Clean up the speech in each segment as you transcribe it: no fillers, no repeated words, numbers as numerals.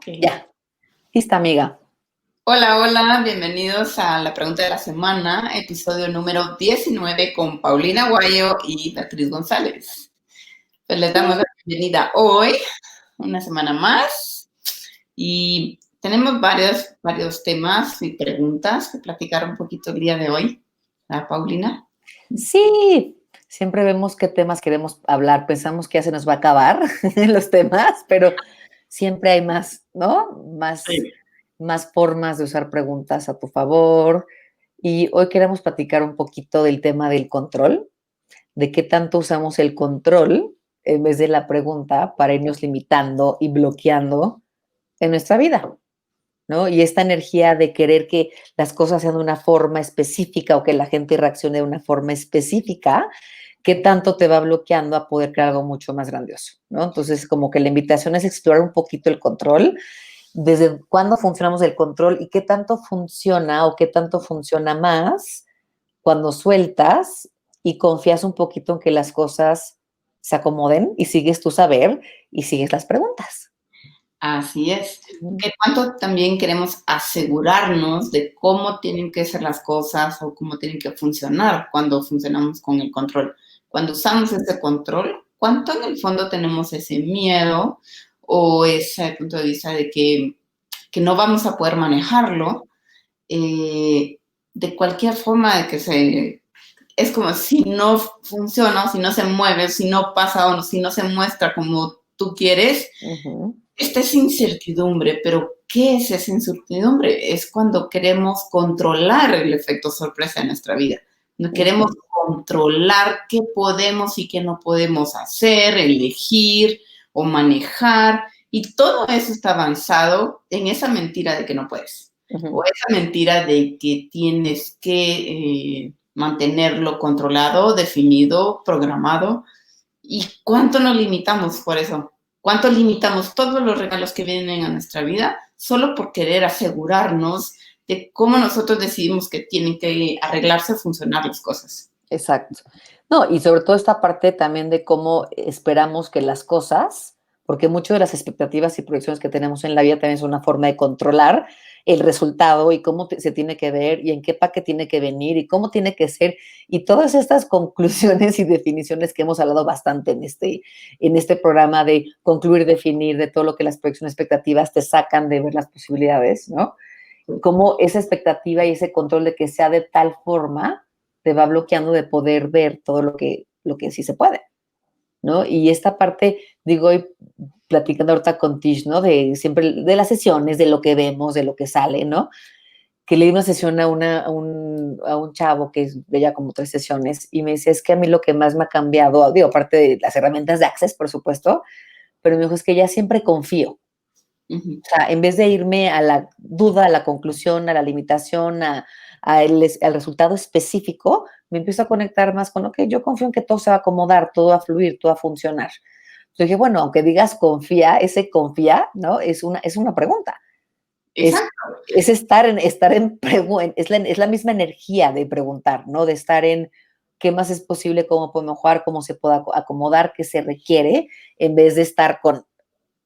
Ya, lista, amiga. Hola, hola, bienvenidos a la pregunta de la semana, episodio número 19 con Paulina Guayo y Beatriz González. Pues les damos la bienvenida hoy, una semana más, y tenemos varios temas y preguntas que platicar un poquito el día de hoy. ¿Verdad, Paulina? Sí, siempre vemos qué temas queremos hablar. Pensamos que ya se nos va a acabar los temas, pero siempre hay más, ¿no? Sí. Más formas de usar preguntas a tu favor. Y hoy queremos platicar un poquito del tema del control, de qué tanto usamos el control en vez de la pregunta para irnos limitando y bloqueando en nuestra vida. ¿No? Y esta energía de querer que las cosas sean de una forma específica o que la gente reaccione de una forma específica, ¿qué tanto te va bloqueando a poder crear algo mucho más grandioso? ¿No? Entonces, como que la invitación es explorar un poquito el control, desde cuándo funcionamos el control y qué tanto funciona o qué tanto funciona más cuando sueltas y confías un poquito en que las cosas se acomoden y sigues tu saber y sigues las preguntas. Así es. Que cuánto también queremos asegurarnos de cómo tienen que ser las cosas o cómo tienen que funcionar cuando funcionamos con el control. Cuando usamos ese control, cuánto en el fondo tenemos ese miedo o ese punto de vista de que no vamos a poder manejarlo de cualquier forma de que se... Es como si no funciona, o si no se mueve, si no pasa o si no se muestra como tú quieres, esta es incertidumbre, pero ¿qué es esa incertidumbre? Es cuando queremos controlar el efecto sorpresa en nuestra vida. No queremos controlar qué podemos y qué no podemos hacer, elegir o manejar. Y todo eso está avanzado en esa mentira de que no puedes. O esa mentira de que tienes que mantenerlo controlado, definido, programado. ¿Y cuánto nos limitamos por eso? ¿Cuánto limitamos todos los regalos que vienen a nuestra vida solo por querer asegurarnos de cómo nosotros decidimos que tienen que arreglarse o funcionar las cosas? Exacto. No, y sobre todo esta parte también de cómo esperamos que las cosas, porque mucho de las expectativas y proyecciones que tenemos en la vida también es una forma de controlar el resultado y cómo se tiene que ver y en qué paquete tiene que venir y cómo tiene que ser y todas estas conclusiones y definiciones que hemos hablado bastante en este programa de concluir, definir, de todo lo que las proyecciones expectativas te sacan de ver las posibilidades, ¿no? Cómo esa expectativa y ese control de que sea de tal forma te va bloqueando de poder ver todo lo que sí se puede, ¿no? Y esta parte, digo, hoy platicando ahorita con Tish, ¿no? De siempre, de las sesiones, de lo que vemos, de lo que sale, ¿no? Que le di una sesión a un chavo que veía como 3 sesiones y me dice, es que a mí lo que más me ha cambiado, digo, aparte de las herramientas de Access, por supuesto, pero me dijo, es que ya siempre confío. Uh-huh. O sea, en vez de irme a la duda, a la conclusión, a la limitación, al resultado específico, me empiezo a conectar más con, ok, yo confío en que todo se va a acomodar, todo va a fluir, todo va a funcionar. Entonces dije, bueno, aunque digas confía, ese confía, ¿no? Es una pregunta. Exacto. Es estar en es la misma energía de preguntar, ¿no? De estar en qué más es posible, cómo puedo mejorar, cómo se puede acomodar, qué se requiere, en vez de estar con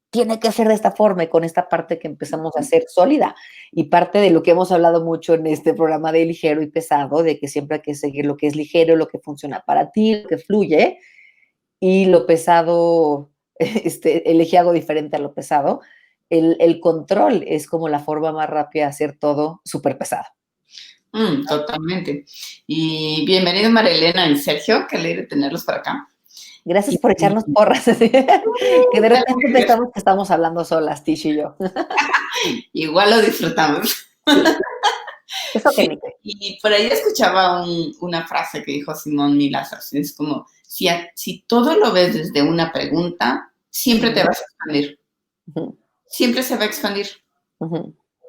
tiene que ser de esta forma y con esta parte que empezamos a hacer sólida. Y parte de lo que hemos hablado mucho en este programa de ligero y pesado, de que siempre hay que seguir lo que es ligero, lo que funciona para ti, lo que fluye, y lo pesado, elegí algo diferente a lo pesado. El control es como la forma más rápida de hacer todo súper pesado. Totalmente. Y bienvenido Marilena y Sergio, qué alegre tenerlos por acá. Gracias Y, por echarnos porras. Que de repente pensamos que estamos hablando solas, Tish y yo. igual lo disfrutamos. Sí, eso que Sí, ni qué. y por ahí escuchaba una frase que dijo Simón Milazar, es como, si todo lo ves desde una pregunta, siempre te vas a expandir, siempre se va a expandir.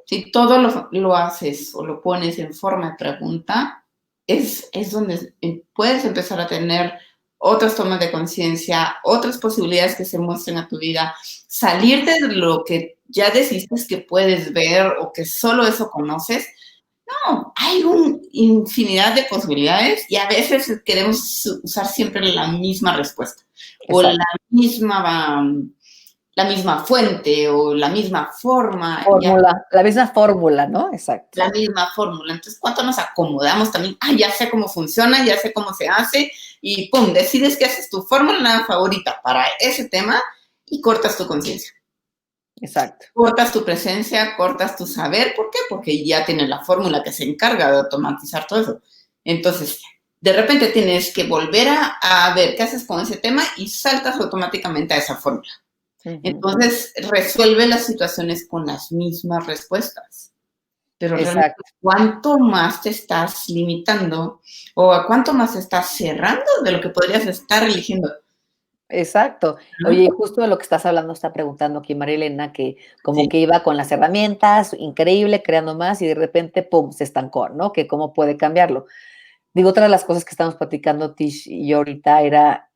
Si todo lo haces o lo pones en forma de pregunta, es donde puedes empezar a tener otras tomas de conciencia, otras posibilidades que se muestren a tu vida, salir de lo que ya decidiste que puedes ver o que solo eso conoces. No, hay una infinidad de posibilidades y a veces queremos usar siempre la misma respuesta o Exacto. la misma la misma fuente o la misma forma, ya Fórmula, la misma fórmula, ¿no? Exacto. la misma fórmula. Entonces, ¿cuánto nos acomodamos también? Ah, ya sé cómo funciona, ya sé cómo se hace y pum, decides que haces tu fórmula favorita para ese tema y cortas tu conciencia. Exacto. Cortas tu presencia, cortas tu saber. ¿Por qué? Porque ya tienes la fórmula que se encarga de automatizar todo eso. Entonces, de repente tienes que volver a ver qué haces con ese tema y saltas automáticamente a esa fórmula. Entonces, resuelve las situaciones con las mismas respuestas. Pero realmente, Exacto. ¿cuánto más te estás limitando o a cuánto más estás cerrando de lo que podrías estar eligiendo? Exacto. ¿No? Oye, justo de lo que estás hablando, está preguntando aquí María Elena, que como Sí. que iba con las herramientas, increíble, creando más, y de repente, pum, se estancó, ¿no? Que cómo puede cambiarlo. Digo, otra de las cosas que estamos platicando, Tish y yo ahorita, era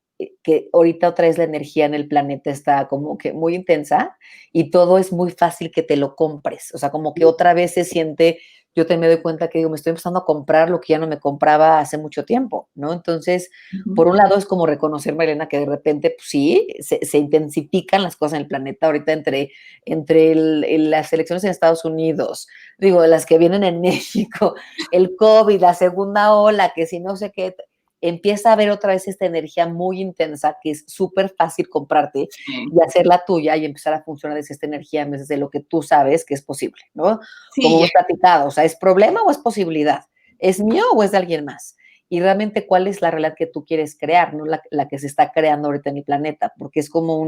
que ahorita otra vez la energía en el planeta está como que muy intensa y todo es muy fácil que te lo compres. O sea, como que otra vez se siente, yo te me doy cuenta que digo, me estoy empezando a comprar lo que ya no me compraba hace mucho tiempo, ¿no? Entonces, por un lado es como reconocer, Marilena, que de repente, pues sí, se intensifican las cosas en el planeta ahorita entre las elecciones en Estados Unidos, digo, las que vienen en México, el COVID, la segunda ola, que si no sé qué, empieza a haber otra vez esta energía muy intensa que es súper fácil comprarte Sí, y hacerla tuya y empezar a funcionar desde esta energía en vez de lo que tú sabes que es posible, ¿no? Como sí, hemos platicado, o sea, ¿es problema o es posibilidad? ¿Es mío o es de alguien más? Y realmente cuál es la realidad que tú quieres crear, no la que se está creando ahorita en el planeta, porque es como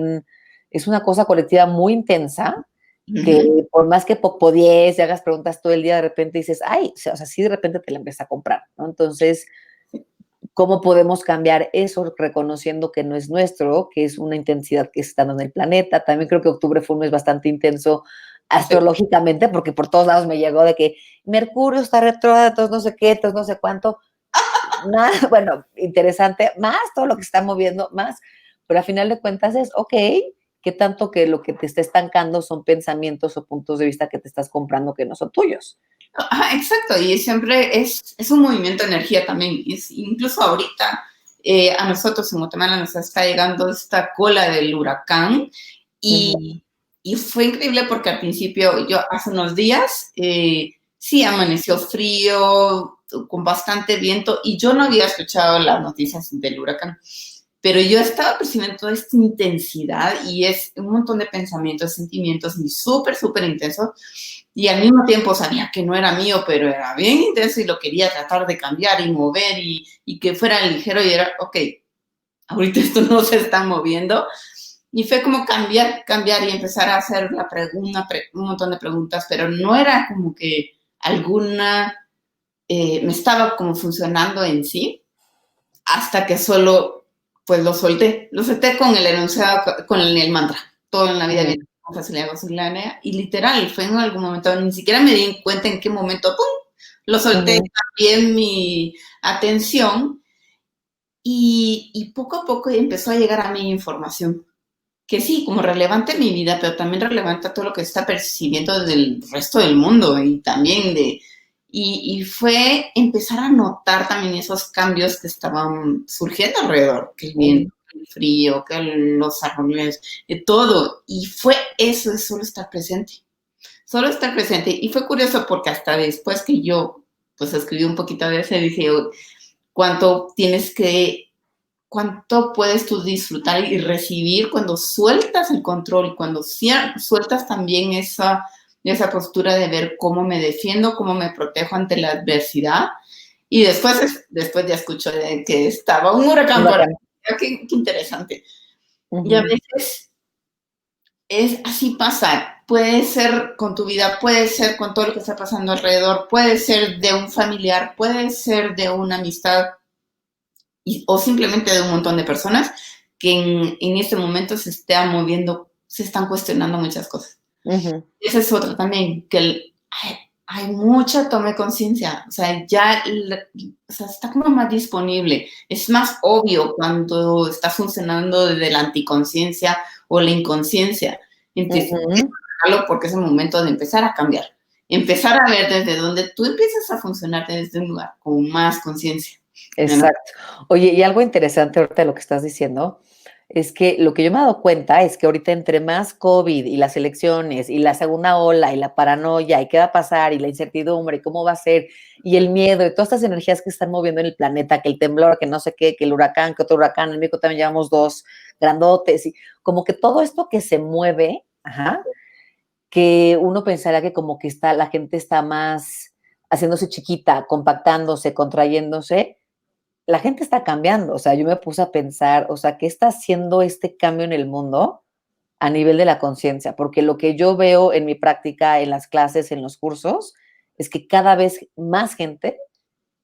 es una cosa colectiva muy intensa que por más que popodies y hagas preguntas todo el día, de repente dices, ay, o sea, sí de repente te la empiezas a comprar, ¿no? Entonces, ¿cómo podemos cambiar eso reconociendo que no es nuestro, que es una intensidad que está en el planeta? También creo que octubre fue un mes bastante intenso sí. astrológicamente, porque por todos lados me llegó de que Mercurio está retrógrado, entonces no sé qué, entonces no sé cuánto. Nada, bueno, interesante, más todo lo que está moviendo, más, pero al final de cuentas es, ok, qué tanto que lo que te está estancando son pensamientos o puntos de vista que te estás comprando que no son tuyos. Ajá, exacto, y siempre es un movimiento de energía también. Incluso ahorita a nosotros en Guatemala nos está llegando esta cola del huracán Ujú, y fue increíble porque al principio, yo hace unos días, sí amaneció frío, con bastante viento y yo no había escuchado las noticias del huracán. Pero yo estaba percibiendo toda esta intensidad y es un montón de pensamientos, sentimientos y súper, súper intensos. Y al mismo tiempo sabía que no era mío, pero era bien intenso y lo quería tratar de cambiar y mover y que fuera ligero y era, ok, ahorita esto no se está moviendo. Y fue como cambiar, cambiar y empezar a hacer un montón de preguntas, pero no era como que alguna me estaba como funcionando en sí, hasta que solo, pues lo solté con el enunciado, con el mantra, todo en la vida viene ujú, con facilidad, y literal, fue en algún momento, ni siquiera me di cuenta en qué momento, ¡pum!, lo solté ujú, también mi atención y poco a poco empezó a llegar a mi información, que sí, como relevante en mi vida, pero también relevante a todo lo que está percibiendo del resto del mundo y también y fue empezar a notar también esos cambios que estaban surgiendo alrededor, que el ujú, viento, que el frío, que los árboles, todo. Y fue eso, es solo estar presente. Y fue curioso porque hasta después que yo pues escribí un poquito de eso, dije, cuánto tienes que cuánto puedes tú disfrutar y recibir cuando sueltas el control, cuando sueltas también esa postura de ver cómo me defiendo, cómo me protejo ante la adversidad. Y después ya escucho de que estaba un huracán por huracán. ahí. Qué interesante. Y a Ujú, veces es así pasa. Puede ser con tu vida, puede ser con todo lo que está pasando alrededor, puede ser de un familiar, puede ser de una amistad, o simplemente de un montón de personas que en este momento se están moviendo, se están cuestionando muchas cosas. ujú. Esa es otra también, que hay mucha toma de conciencia, o sea, ya o sea, está como más disponible, es más obvio cuando está funcionando desde la anticonciencia o la inconsciencia. Entonces, Ujú, porque es el momento de empezar a cambiar, empezar a ver desde donde tú empiezas a funcionar desde un lugar con más conciencia. ¿No? exacto. Oye, y algo interesante ahorita de lo que estás diciendo, es que lo que yo me he dado cuenta es que ahorita entre más COVID y las elecciones y la segunda ola y la paranoia y qué va a pasar y la incertidumbre y cómo va a ser y el miedo y todas estas energías que están moviendo en el planeta, que el temblor, que no sé qué, que el huracán, que otro huracán, en México también llevamos dos grandotes y como que todo esto que se mueve, ajá, que uno pensaría que como que está, la gente está más haciéndose chiquita, compactándose, contrayéndose, la gente está cambiando. O sea, yo me puse a pensar, o sea, ¿qué está haciendo este cambio en el mundo a nivel de la conciencia? Porque lo que yo veo en mi práctica, en las clases, en los cursos, es que cada vez más gente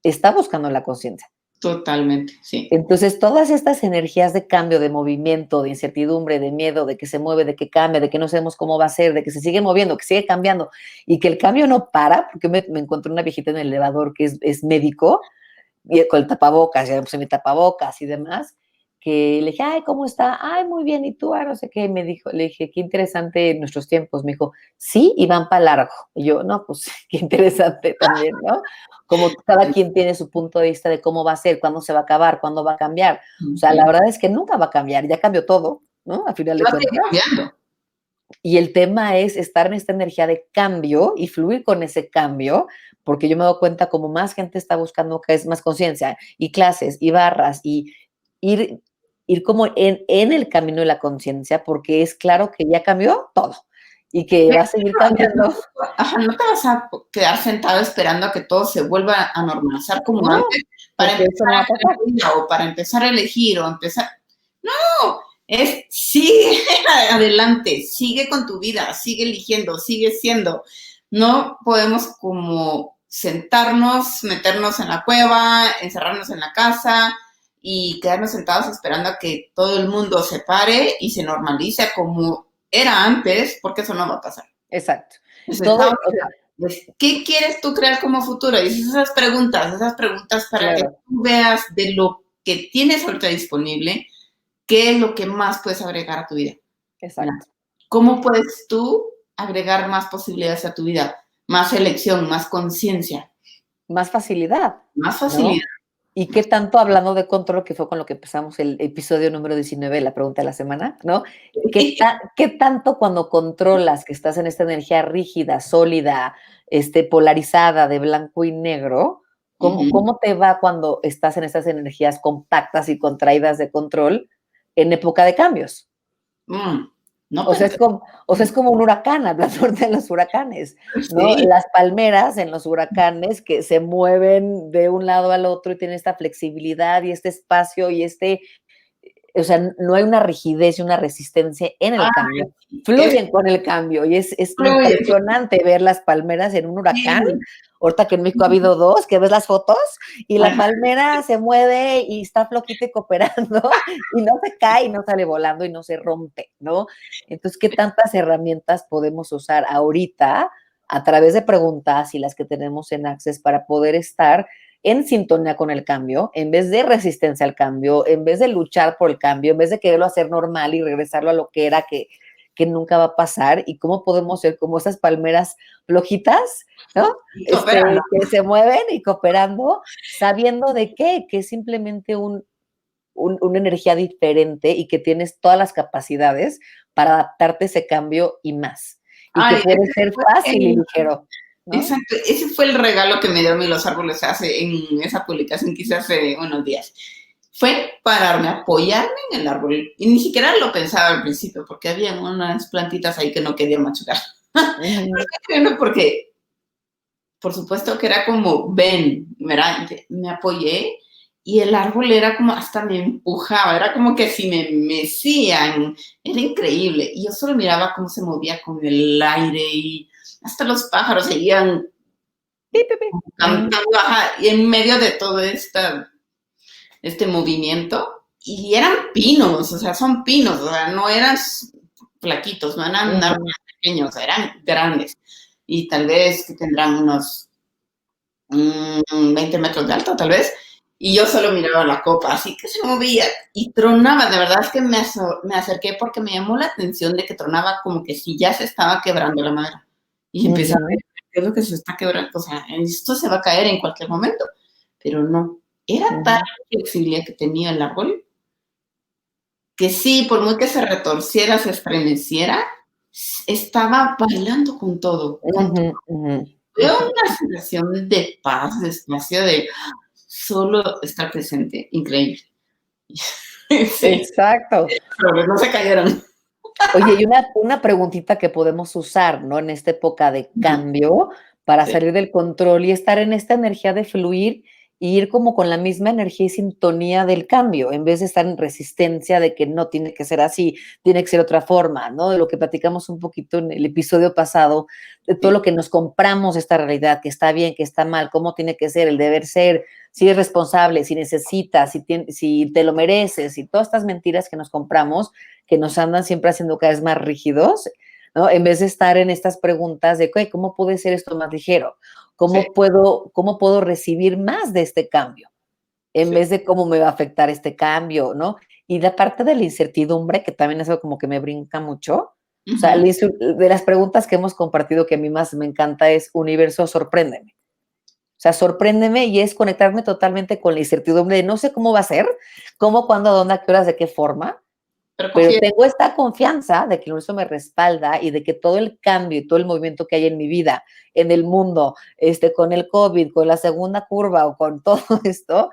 está buscando la conciencia. Totalmente, sí. Entonces, todas estas energías de cambio, de movimiento, de incertidumbre, de miedo, de que se mueve, de que cambia, de que no sabemos cómo va a ser, de que se sigue moviendo, que sigue cambiando y que el cambio no para, porque me encontré una viejita en el elevador que es médico y con el tapabocas, ya puse mi tapabocas y demás, que le dije, ay, ¿cómo está? Ay, muy bien, ¿y tú? Ah, no sé qué, me dijo, le dije, qué interesante nuestros tiempos, me dijo, sí, y van para largo. Y yo, no, pues, qué interesante también, ¿no? Como cada quien tiene su punto de vista de cómo va a ser, cuándo se va a acabar, cuándo va a cambiar. O sea, la verdad es que nunca va a cambiar, ya cambió todo, ¿no? A final de Va a seguir cuentas. cambiando. Y el tema es estar en esta energía de cambio y fluir con ese cambio, porque yo me doy cuenta como más gente está buscando que es más conciencia y clases y barras y ir, ir como en el camino de la conciencia, porque es claro que ya cambió todo y que va a seguir cambiando. Ajá, no te vas a quedar sentado esperando a que todo se vuelva a normalizar como No, antes para porque eso empezar no va a a pasar. hacer vida o para empezar a elegir o empezar. No, es sigue adelante, sigue con tu vida, sigue eligiendo, sigue siendo. No podemos como sentarnos, meternos en la cueva, encerrarnos en la casa y quedarnos sentados esperando a que todo el mundo se pare y se normalice como era antes, porque eso no va a pasar. Exacto. Pues Todo, estamos, o sea, ¿qué quieres tú crear como futuro? Y esas preguntas para que claro, tú veas de lo que tienes ahorita disponible, qué es lo que más puedes agregar a tu vida. ¿Verdad? exacto. ¿Cómo puedes tú agregar más posibilidades a tu vida? Más elección, más conciencia, Más facilidad, más ¿no? facilidad. ¿Y qué tanto hablando de control, que fue con lo que empezamos el episodio número 19, la pregunta de la semana, ¿no? ¿Qué tanto cuando controlas que estás en esta energía rígida, sólida, polarizada de blanco y negro, Ujú. cómo te va cuando estás en estas energías compactas y contraídas de control en época de cambios? Mm, no O sea, es pensé. como, o sea, es como un huracán, hablando de los huracanes, ¿no? Sí, Las palmeras en los huracanes que se mueven de un lado al otro y tienen esta flexibilidad y este espacio y o sea, no hay una rigidez y una resistencia en el cambio. es Fluyen con el cambio y es fluye, impresionante ver las palmeras en un huracán. sí. Ahorita que en México ha habido dos, que ves las fotos y la Ajá. palmera se mueve y está floquita y cooperando y no se cae y no sale volando y no se rompe, ¿no? Entonces, ¿qué tantas herramientas podemos usar ahorita a través de preguntas y las que tenemos en Access para poder estar en sintonía con el cambio, en vez de resistencia al cambio, en vez de luchar por el cambio, en vez de quererlo hacer normal y regresarlo a lo que era que nunca va a pasar? Y cómo podemos ser como esas palmeras flojitas, ¿no? Y cooperando. Que se mueven y cooperando, sabiendo de qué, que es simplemente una energía diferente y que tienes todas las capacidades para adaptarte a ese cambio y más. Y que Ay, puede ser fácil y ligero, ¿no? exacto, ese fue el regalo que me dio a mí los árboles hace, en esa publicación que hice hace unos días. Fue pararme, apoyarme en el árbol. Y ni siquiera lo pensaba al principio, porque había unas plantitas ahí que no quería machucar. Ujú. Porque, por supuesto que era como, ven, ¿verdad? Me apoyé y el árbol era como, hasta me empujaba, era como que si me mecían, era increíble. Y yo solo miraba cómo se movía con el aire y hasta los pájaros seguían Pi, pi, pi. Ujú. cantando, ajá, y en medio de todo este movimiento, y eran pinos, o sea, son pinos, o sea, no eran flaquitos, no eran Ujú. árboles pequeños, eran grandes, y tal vez que tendrán unos 20 metros de alto, tal vez, y yo solo miraba la copa, así que se movía y tronaba, de verdad es que me acerqué porque me llamó la atención de que tronaba como que si ya se estaba quebrando la madera. Y empecé a ver Ujú. qué es lo que se está quebrando, o sea, esto se va a caer en cualquier momento, pero no. Era tal Ujú. flexibilidad que tenía el árbol que sí, por muy que se retorciera, se estremeciera, estaba bailando con todo, con todo. Ujú, ujú, Veo ujú. una sensación de paz, de espacio, de solo estar presente, increíble. Sí, Exacto. pero no se cayeron. Oye, y una preguntita que podemos usar, ¿no? En esta época de Ujú, cambio, para sí, salir del control y estar en esta energía de fluir y ir como con la misma energía y sintonía del cambio, en vez de estar en resistencia de que no tiene que ser así, tiene que ser otra forma, ¿no? De lo que platicamos un poquito en el episodio pasado, de todo sí. lo que nos compramos esta realidad, que está bien, que está mal, cómo tiene que ser, el deber ser, si es responsable, si necesitas, si te lo mereces, y todas estas mentiras que nos compramos que nos andan siempre haciendo cada vez más rígidos, ¿no? En vez de estar en estas preguntas de, "Oye, ¿cómo puede ser esto más ligero? Sí, Cómo puedo recibir más de este cambio? En sí. vez de cómo me va a afectar este cambio, ¿no? Y la parte de la incertidumbre, que también es algo como que me brinca mucho. O sea, Ujú. de las preguntas que hemos compartido que a mí más me encanta es, universo, sorpréndeme. O sea, sorpréndeme y es conectarme totalmente con la incertidumbre de no sé cómo va a ser, cómo, cuándo, dónde, a qué horas, de qué forma, Pero pero confía. tengo esta confianza de que el universo me respalda y de que todo el cambio y todo el movimiento que hay en mi vida, en el mundo, con el COVID, con la segunda curva o con todo esto,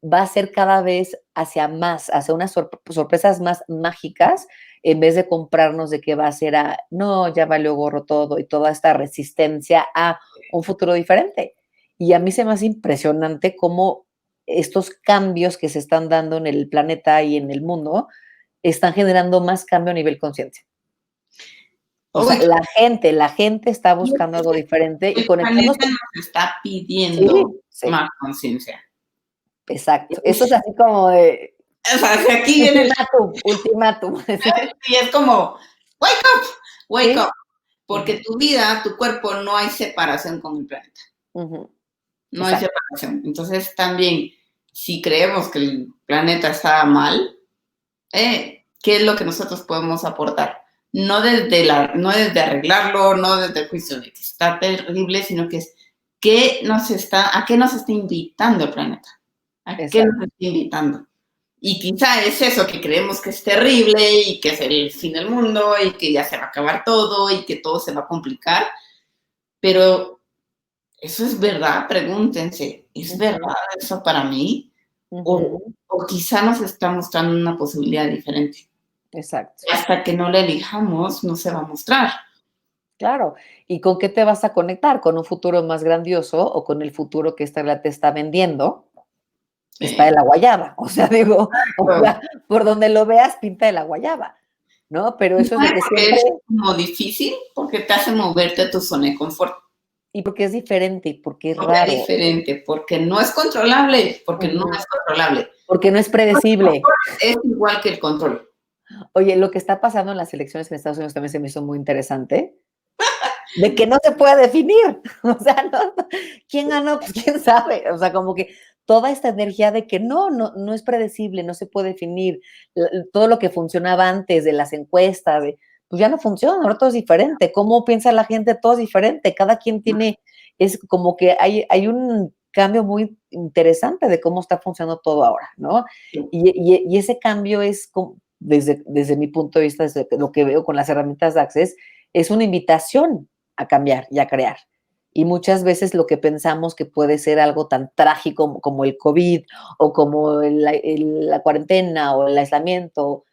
va a ser cada vez hacia más, hacia unas sorpresas más mágicas, en vez de comprarnos de que va a ser a, no, ya valió gorro todo y toda esta resistencia a un futuro diferente. Y a mí se me hace impresionante cómo estos cambios que se están dando en el planeta y en el mundo están generando más cambio a nivel conciencia. O sea, Uy, la gente está buscando algo diferente y el conectarnos planeta con... nos está Sí, pidiendo sí, más conciencia. exacto. Eso es así como de O sea, si aquí viene el ultimátum, ultimátum. Sí, y es como, wake up, wake up, sí. porque Ujú, tu vida, tu cuerpo, no hay separación con el planeta, ujú, no hay exacto. separación. Entonces, también, si creemos que el planeta está mal, ¿qué es lo que nosotros podemos aportar? No desde arreglarlo, no desde el juicio de que está terrible, sino que es a qué nos está invitando el planeta, a qué nos Exacto. está invitando. Y quizá es eso, que creemos que es terrible y que es el fin del mundo y que ya se va a acabar todo y que todo se va a complicar, pero ¿eso es verdad? Pregúntense, ¿es Ujú, verdad eso para mí? O, ujú, o quizá nos está mostrando una posibilidad diferente. exacto. Hasta que no la elijamos, no se va a mostrar. Claro. ¿Y con qué te vas a conectar? ¿Con un futuro más grandioso o con el futuro que esta realidad te está vendiendo? Está de Sí. la guayaba. O sea, digo, o sea, por donde lo veas, pinta de la guayaba, ¿no? Pero eso es ¿Sabe de que por qué siempre, es como difícil? Porque te hace moverte a tu zona de confort. y porque es diferente, y porque es Porque es raro, diferente, porque no es controlable, porque no ujú, es controlable. porque no es El predecible. confort es igual que el control. Oye, lo que está pasando en las elecciones en Estados Unidos también se me hizo muy interesante, de que no se puede definir. O sea, no, ¿quién ganó? Pues quién sabe. O sea, como que toda esta energía de que no es predecible, no se puede definir. Todo lo que funcionaba antes de las encuestas, pues ya no funciona, ahora todo es diferente. ¿Cómo piensa la gente? Todo es diferente. Cada quien tiene, es como que hay un cambio muy interesante de cómo está funcionando todo ahora, ¿no? Y ese cambio es, desde mi punto de vista, desde lo que veo con las herramientas de Access, es una invitación a cambiar y a crear. Y muchas veces lo que pensamos que puede ser algo tan trágico como el COVID o como la cuarentena o el aislamiento,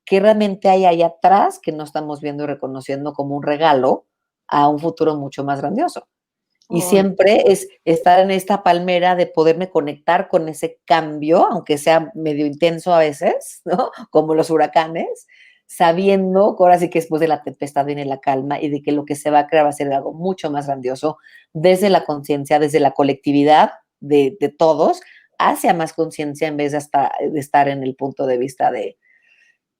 ¿qué realmente hay ahí atrás que no estamos viendo y reconociendo como un regalo a un futuro mucho más grandioso? Y Oh, siempre es estar en esta palmera de poderme conectar con ese cambio, aunque sea medio intenso a veces, ¿no? Como los huracanes, sabiendo que ahora sí que después de la tempestad viene la calma y de que lo que se va a crear va a ser algo mucho más grandioso desde la conciencia, desde la colectividad de todos, hacia más conciencia en vez de estar en el punto de vista de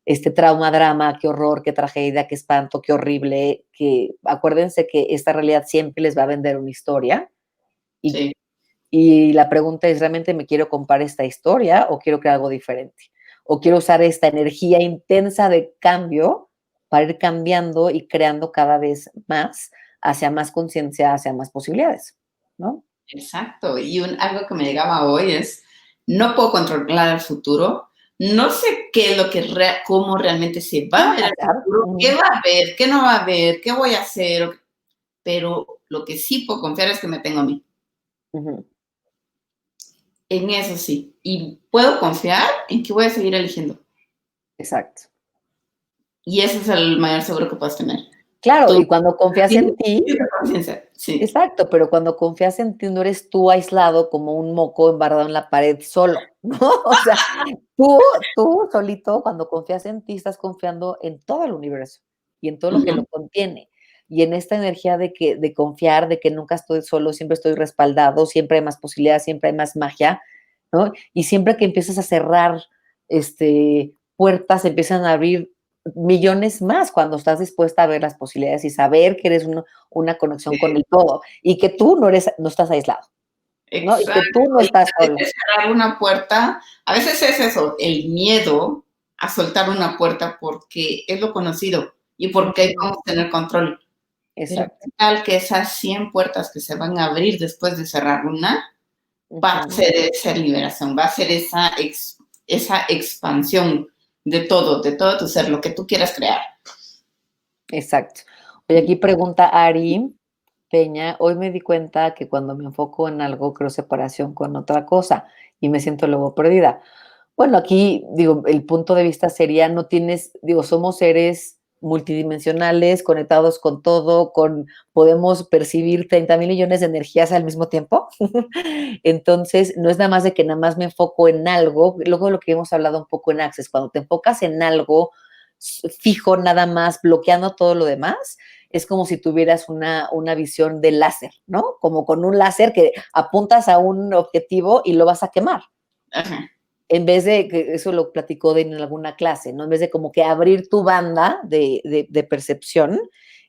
este trauma, drama, qué horror, qué tragedia, qué espanto, qué horrible, que acuérdense que esta realidad siempre les va a vender una historia y, sí. y la pregunta es, ¿realmente me quiero comprar esta historia o quiero crear algo diferente? ¿O quiero usar esta energía intensa de cambio para ir cambiando y creando cada vez más hacia más conciencia, hacia más posibilidades, ¿no? Exacto. Y algo que me llegaba hoy es, no puedo controlar el futuro, no sé qué es lo que, cómo realmente se va ¿Qué va a a ver el pasar? futuro, qué va a haber, qué no va a haber, qué voy a hacer, pero lo que sí puedo confiar es que me tengo a mí. Ujú. En eso sí. Y puedo confiar en que voy a seguir eligiendo. Exacto. Y ese es el mayor seguro que puedes tener. Claro, Tú y cuando confías en ti, tienes conciencia, sí. exacto, pero cuando confías en ti no eres tú aislado como un moco embarrado en la pared solo, ¿no? O sea, tú, tú solito, cuando confías en ti, estás confiando en todo el universo y en todo lo que lo Ujú. contiene. Y en esta energía de confiar, de que nunca estoy solo, siempre estoy respaldado, siempre hay más posibilidades, siempre hay más magia, ¿no? Y siempre que empiezas a cerrar puertas, empiezan a abrir millones más cuando estás dispuesta a ver las posibilidades y saber que eres una conexión con el todo y que tú no estás aislado, ¿no? Y que Exacto. tú no Y estás a solo. veces cerrar una puerta, a veces es eso, el miedo a soltar una puerta porque es lo conocido y porque ahí Ujú. vamos a tener control. Pero Exacto. ¿qué tal que esas 100 puertas que se van a abrir después de cerrar una, va a Ujú. ser esa liberación, va a ser esa expansión de todo tu ser, lo que tú quieras crear? Exacto. Oye, aquí pregunta Ari Peña, hoy me di cuenta que cuando me enfoco en algo creo separación con otra cosa y me siento luego perdida. Bueno, aquí digo, el punto de vista sería, no tienes, digo, somos seres multidimensionales, conectados con todo, podemos percibir 30,000 millones de energías al mismo tiempo. Entonces, no es nada más de que nada más me enfoco en algo, luego lo que hemos hablado un poco en Access, cuando te enfocas en algo fijo nada más, bloqueando todo lo demás, es como si tuvieras una visión de láser, ¿no? Como con un láser que apuntas a un objetivo y lo vas a quemar. Ajá. En vez de, que eso lo platicó en alguna clase, ¿no? En vez de como que abrir tu banda de percepción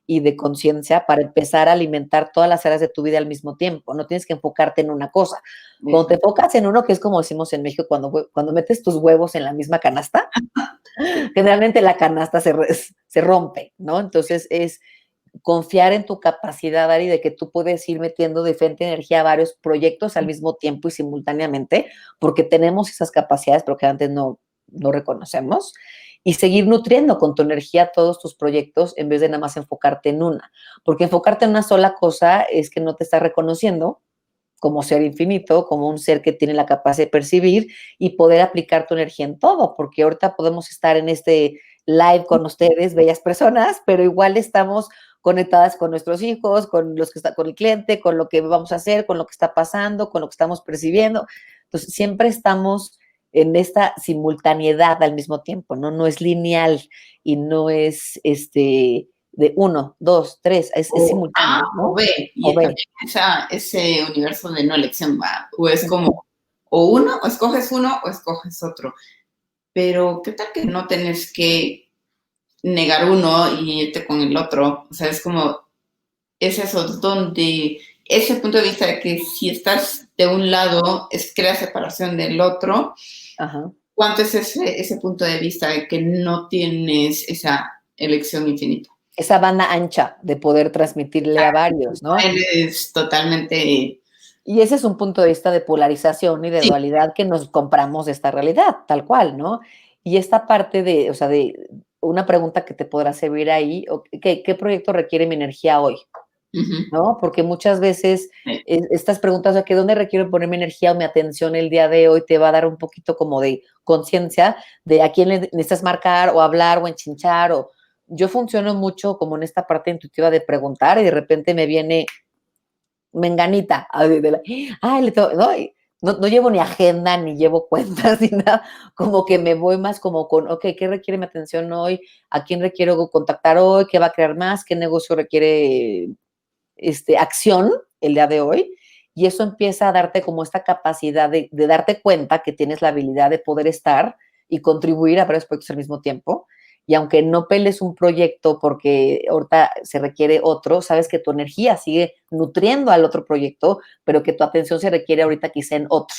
y de conciencia para empezar a alimentar todas las áreas de tu vida al mismo tiempo. No tienes que enfocarte en una cosa. Cuando te Exacto. enfocas en uno, que es como decimos en México, cuando metes tus huevos en la misma canasta, generalmente la canasta se rompe, ¿no? Entonces es confiar en tu capacidad, Ari, de que tú puedes ir metiendo diferente energía a varios proyectos al mismo tiempo y simultáneamente, porque tenemos esas capacidades, pero que antes no reconocemos, y seguir nutriendo con tu energía todos tus proyectos en vez de nada más enfocarte en una, porque enfocarte en una sola cosa es que no te estás reconociendo como ser infinito, como un ser que tiene la capacidad de percibir y poder aplicar tu energía en todo, porque ahorita podemos estar en este live con ustedes, bellas personas, pero igual estamos conectadas con nuestros hijos, con los que está, con el cliente, con lo que vamos a hacer, con lo que está pasando, con lo que estamos percibiendo. Entonces, siempre estamos en esta simultaneidad al mismo tiempo, ¿no? No es lineal y no es de uno, dos, tres, es O A simultáneo, o ¿no? B, O y B. también ese universo de no elección va, o es como, o uno, o escoges otro. Pero, ¿qué tal que no tenés que negar uno y irte con el otro? O sea, es como, es eso, donde ese punto de vista de que si estás de un lado, crea separación del otro. Ajá. ¿Cuánto es ese punto de vista de que no tienes esa elección infinita? Esa banda ancha de poder transmitirle a varios, ¿no? Eres totalmente, Y ese es un punto de vista de polarización y de sí, dualidad que nos compramos de esta realidad, tal cual, ¿no? Y esta parte de, o sea, de una pregunta que te podrá servir ahí, ¿qué proyecto requiere mi energía hoy? uh-huh, ¿No? Porque muchas veces sí, estas preguntas de que dónde requiero poner mi energía o mi atención el día de hoy te va a dar un poquito como de conciencia de a quién le necesitas marcar o hablar o enchinchar o yo funciono mucho como en esta parte intuitiva de preguntar y de repente me viene menganita, ay, no, no llevo ni agenda, ni llevo cuentas, ni nada, como que me voy más como con, ok, ¿qué requiere mi atención hoy? ¿A quién requiero contactar hoy? ¿Qué va a crear más? ¿Qué negocio requiere acción el día de hoy? Y eso empieza a darte como esta capacidad de darte cuenta que tienes la habilidad de poder estar y contribuir a varios proyectos al mismo tiempo. Y aunque no peles un proyecto porque ahorita se requiere otro, sabes que tu energía sigue nutriendo al otro proyecto, pero que tu atención se requiere ahorita quizá en otro.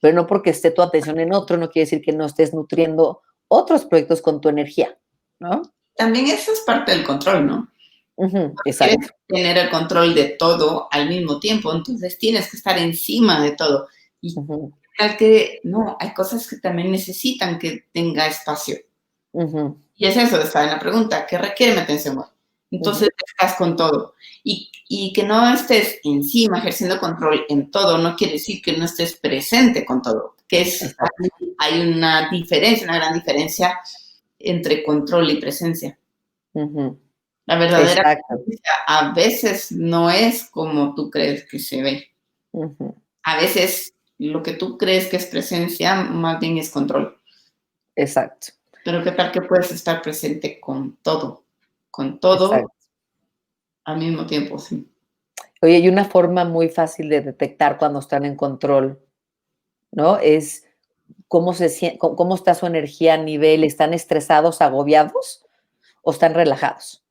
Pero no porque esté tu atención en otro, no quiere decir que no estés nutriendo otros proyectos con tu energía, ¿no? también eso es parte del control, ¿no? Quieres Exacto. tener el control de todo al mismo tiempo, entonces tienes que estar encima de todo. ¿Y Ujú. tal que no, hay cosas que también necesitan que tenga espacio. Ujú, Y es eso, está en la pregunta, ¿qué requiere mi atención hoy? ujú. Entonces estás con todo. Y que no estés encima ejerciendo control en todo, no quiere decir que no estés presente con todo, que es, Exacto. hay una diferencia, una gran diferencia entre control y presencia. Ujú, La verdadera exacto. presencia a veces no es como tú crees que se ve. Ujú, A veces lo que tú crees que es presencia más bien es control. exacto. Pero qué tal que puedes estar presente con todo Exacto. al mismo tiempo, sí. Oye, y una forma muy fácil de detectar cuando están en control, ¿no? Es cómo está su energía a nivel, ¿están estresados, agobiados o están relajados?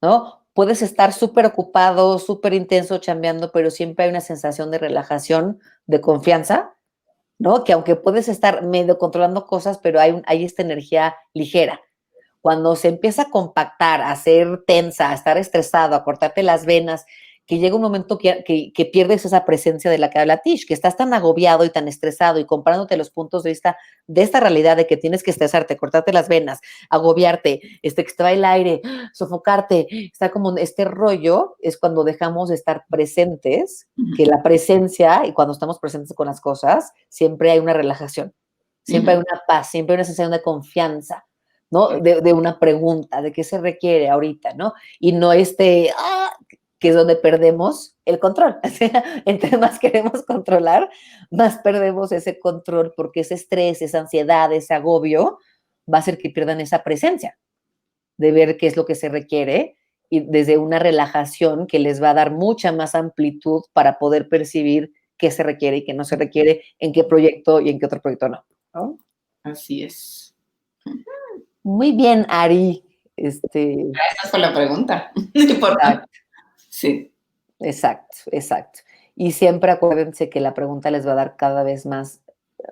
¿No? Puedes estar súper ocupado, súper intenso chambeando, pero siempre hay una sensación de relajación, de confianza, ¿no? Que aunque puedes estar medio controlando cosas, pero hay esta energía ligera. Cuando se empieza a compactar, a ser tensa, a estar estresado, a cortarte las venas, que llega un momento que pierdes esa presencia de la que habla Tish, que estás tan agobiado y tan estresado y comparándote los puntos de vista de esta realidad de que tienes que estresarte, cortarte las venas, agobiarte, que te va el aire, sofocarte, está como este rollo, es cuando dejamos de estar presentes, que la presencia, y cuando estamos presentes con las cosas, siempre hay una relajación, siempre hay Ujú. una paz, siempre hay una sensación de confianza, ¿no? De una pregunta, de qué se requiere ahorita, ¿no? Y no que es donde perdemos el control. O sea, entre más queremos controlar, más perdemos ese control porque ese estrés, esa ansiedad, ese agobio va a hacer que pierdan esa presencia de ver qué es lo que se requiere y desde una relajación que les va a dar mucha más amplitud para poder percibir qué se requiere y qué no se requiere, en qué proyecto y en qué otro proyecto no. ¿No? Así es. Muy bien, Ari. Esa fue la pregunta. Importante. Exacto, Sí. exacto. Y siempre acuérdense que la pregunta les va a dar cada vez más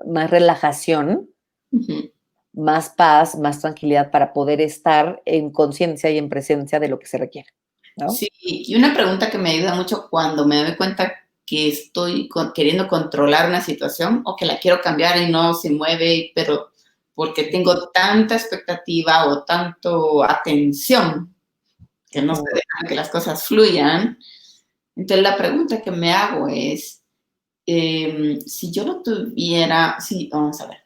relajación, Ujú. más paz, más tranquilidad para poder estar en conciencia y en presencia de lo que se requiere, ¿no? Sí, y una pregunta que me ayuda mucho cuando me doy cuenta que estoy queriendo controlar una situación o que la quiero cambiar y no se mueve, pero porque tengo tanta expectativa o tanto atención que no se Ujú, dejan que las cosas fluyan. Entonces la pregunta que me hago es, si yo no tuviera, sí, vamos a ver,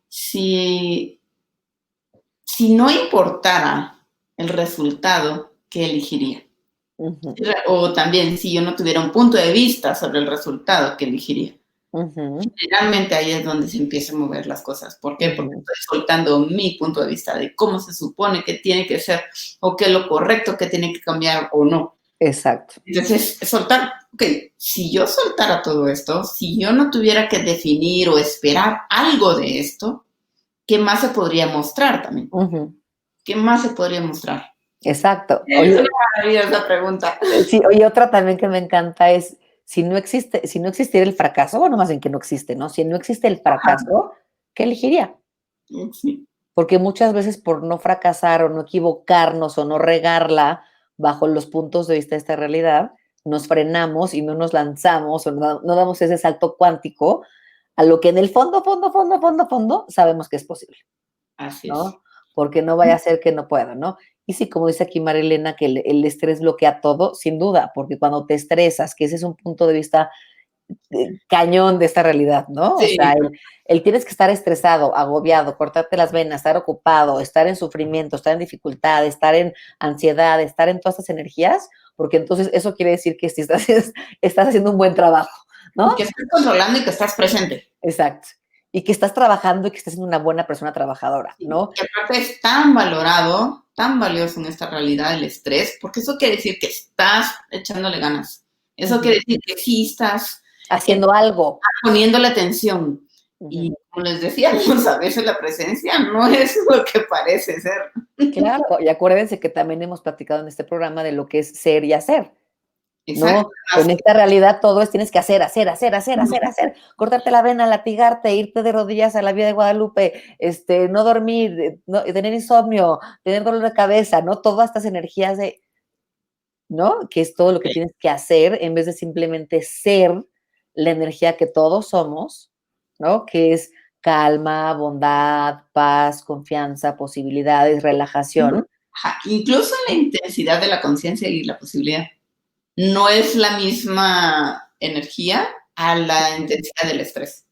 si, si no importara el resultado, ¿qué elegiría? ujú, O también si yo no tuviera un punto de vista sobre el resultado, ¿qué elegiría? ujú, Generalmente ahí es donde se empiezan a mover las cosas. ¿Por qué? Porque ujú. estoy soltando mi punto de vista de cómo se supone que tiene que ser o qué es lo correcto que tiene que cambiar o no. Exacto. Entonces, soltar, ok, si yo soltara todo esto, si yo no tuviera que definir o esperar algo de esto, ¿qué más se podría mostrar también? Ujú, ¿Qué más se podría mostrar? exacto. Es una Oye, maravilla esa pregunta. sí, oye, otra también que me encanta es, si no existiera el fracaso, bueno, más bien que no existe, ¿no? Si no existe el fracaso, ¿qué elegiría? Sí. Porque muchas veces por no fracasar o no equivocarnos o no regarla bajo los puntos de vista de esta realidad, nos frenamos y no nos lanzamos o no damos ese salto cuántico a lo que en el fondo sabemos que es posible, Así es. ¿no? Porque no vaya a ser que no pueda, ¿no? Y sí, como dice aquí Marilena, que el estrés bloquea todo, sin duda, porque cuando te estresas, que ese es un punto de vista cañón de esta realidad, ¿no? O Sí, sea, el tienes que estar estresado, agobiado, cortarte las venas, estar ocupado, estar en sufrimiento, estar en dificultad, estar en ansiedad, estar en todas estas energías, porque entonces eso quiere decir que si estás haciendo un buen trabajo, y ¿no? que estás controlando y que estás presente. Exacto. Y que estás trabajando y que estás siendo una buena persona trabajadora, Sí, ¿no? que aparte es tan valorado, tan valioso en esta realidad el estrés, porque eso quiere decir que estás echándole ganas. Eso quiere Ujú. decir que sí estás Haciendo algo. poniendo la atención. Y Ujú. como les decíamos, a veces la presencia no es lo que parece ser. Claro, y acuérdense que también hemos platicado en este programa de lo que es ser y hacer. Exacto. No, en esta realidad todo es tienes que hacer, cortarte la vena, latigarte, irte de rodillas a la vía de Guadalupe, no dormir, no, tener insomnio, tener dolor de cabeza, ¿no? Todas estas energías ¿no? Que es todo lo que tienes que hacer en vez de simplemente ser la energía que todos somos, ¿no? Que es calma, bondad, paz, confianza, posibilidades, relajación. Ajá, incluso la intensidad de la conciencia y la posibilidad no es la misma energía a la intensidad del estrés.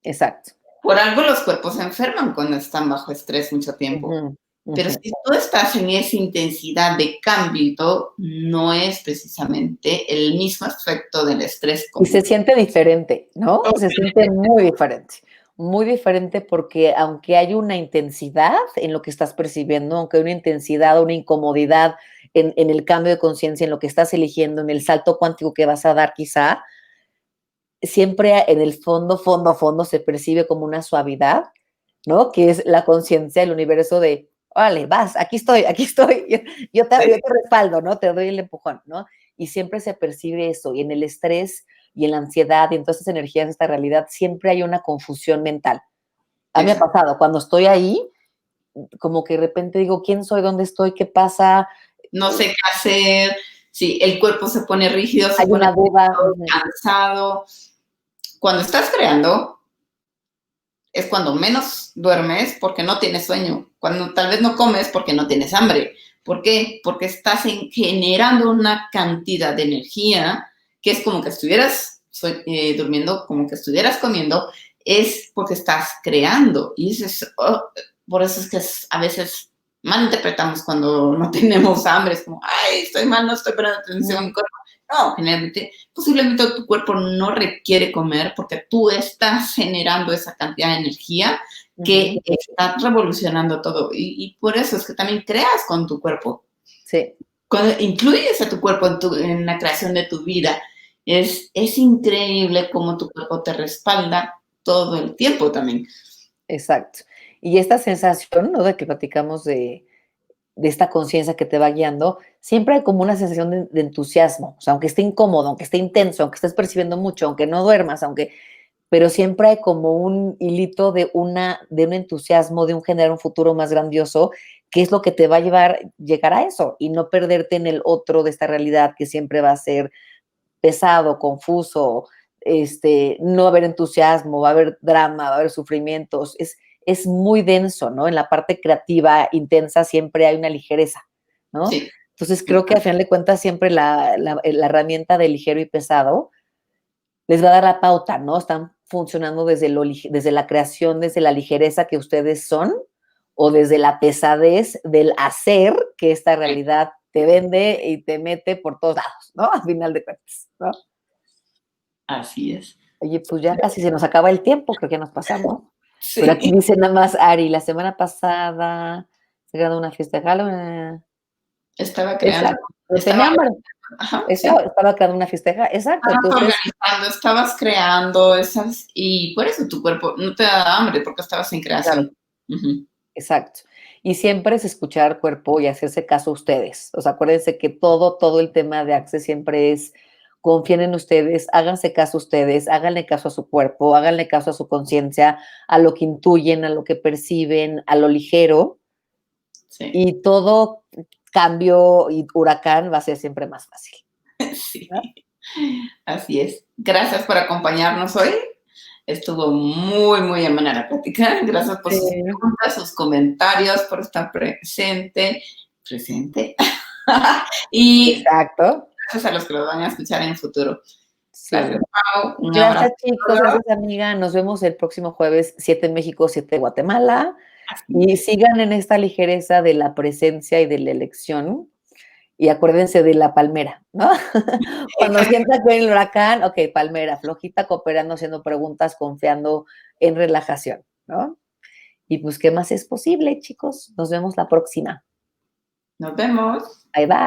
Exacto. Por algo los cuerpos se enferman cuando están bajo estrés mucho tiempo. Ujú, Pero ujú. si tú estás en esa intensidad de cambio y todo, no es precisamente el mismo efecto del estrés Y se común. siente diferente, ¿no? Se siente muy diferente porque aunque hay una intensidad en lo que estás percibiendo, aunque hay una intensidad, una incomodidad en el cambio de conciencia, en lo que estás eligiendo, en el salto cuántico que vas a dar quizá, siempre en el fondo se percibe como una suavidad, ¿no? Que es la conciencia, el universo de, vale, vas, aquí estoy, yo te respaldo, ¿no? Te doy el empujón, ¿no? Y siempre se percibe eso, y en el estrés y en la ansiedad y en todas esas energías de esta realidad, siempre hay una confusión mental. A mí me ha Exacto. pasado, cuando estoy ahí, como que de repente digo, ¿quién soy? ¿Dónde estoy? ¿Qué pasa? No sé qué hacer. Sí, el cuerpo se pone rígido, se Hay pone una duda. cansado. Cuando estás creando, es cuando menos duermes porque no tienes sueño. Cuando tal vez no comes porque no tienes hambre. ¿Por qué? Porque estás generando una cantidad de energía que es como que estuvieras durmiendo, como que estuvieras comiendo, es porque estás creando. Y eso es, por eso es que a veces mal interpretamos cuando no tenemos hambre. Es como, ay, estoy mal, no estoy prestando atención a mi cuerpo. No, generalmente, posiblemente tu cuerpo no requiere comer porque tú estás generando esa cantidad de energía que está revolucionando todo. Y por eso es que también creas con tu cuerpo. Sí. Cuando incluyes a tu cuerpo en la creación de tu vida, es increíble cómo tu cuerpo te respalda todo el tiempo también. Exacto. Y esta sensación, ¿no? De que platicamos de esta conciencia que te va guiando, siempre hay como una sensación de entusiasmo, o sea, aunque esté incómodo, aunque esté intenso, aunque estés percibiendo mucho, aunque no duermas, pero siempre hay como un hilito de un entusiasmo, de un generar un futuro más grandioso, que es lo que te va a llegar a eso y no perderte en el otro de esta realidad que siempre va a ser pesado, confuso, no va a haber entusiasmo, va a haber drama, va a haber sufrimientos, es muy denso, ¿no? En la parte creativa, intensa, siempre hay una ligereza, ¿no? Sí. Entonces creo que al final de cuentas siempre la herramienta de ligero y pesado les va a dar la pauta, ¿no? Están funcionando desde la creación, desde la ligereza que ustedes son o desde la pesadez del hacer que esta realidad te vende y te mete por todos lados, ¿no? Al final de cuentas, ¿no? Así es. Oye, pues ya casi se nos acaba el tiempo, creo que ya nos pasamos. Pero aquí Sí. dice nada más Ari, la semana pasada se ganó una fiesta de Halloween. Estaba creando, Exacto, lo estaba, tenía hambre. ajá, Eso, sí. estaba creando una fiesta exacto. Estabas Entonces, organizando, estabas creando esas, y por eso tu cuerpo no te da hambre, porque estabas en claro, creación. Ujú. exacto. Y siempre es escuchar al cuerpo y hacerse caso a ustedes. O sea, acuérdense que todo el tema de Access siempre es confíen en ustedes, háganse caso a ustedes, háganle caso a su cuerpo, háganle caso a su conciencia, a lo que intuyen, a lo que perciben, a lo ligero, Sí, y todo cambio y huracán va a ser siempre más fácil, sí, ¿no? así es. Gracias por acompañarnos hoy. Estuvo muy, muy amena la plática. Gracias por sus Sí, preguntas, sus comentarios, por estar presente. Y exacto. gracias a los que lo van a escuchar en el futuro. Gracias, Sí. Pau. Un abrazo Gracias, a chicos. todos. Gracias, amiga. Nos vemos el próximo jueves, 7 en México, 7 en Guatemala. Así Y es. sigan en esta ligereza de la presencia y de la elección. Y acuérdense de la palmera, ¿no? Cuando sientan que hay el huracán, ok, palmera, flojita, cooperando, haciendo preguntas, confiando en relajación, ¿no? Y pues, ¿qué más es posible, chicos? Nos vemos la próxima. Nos vemos. Bye, bye.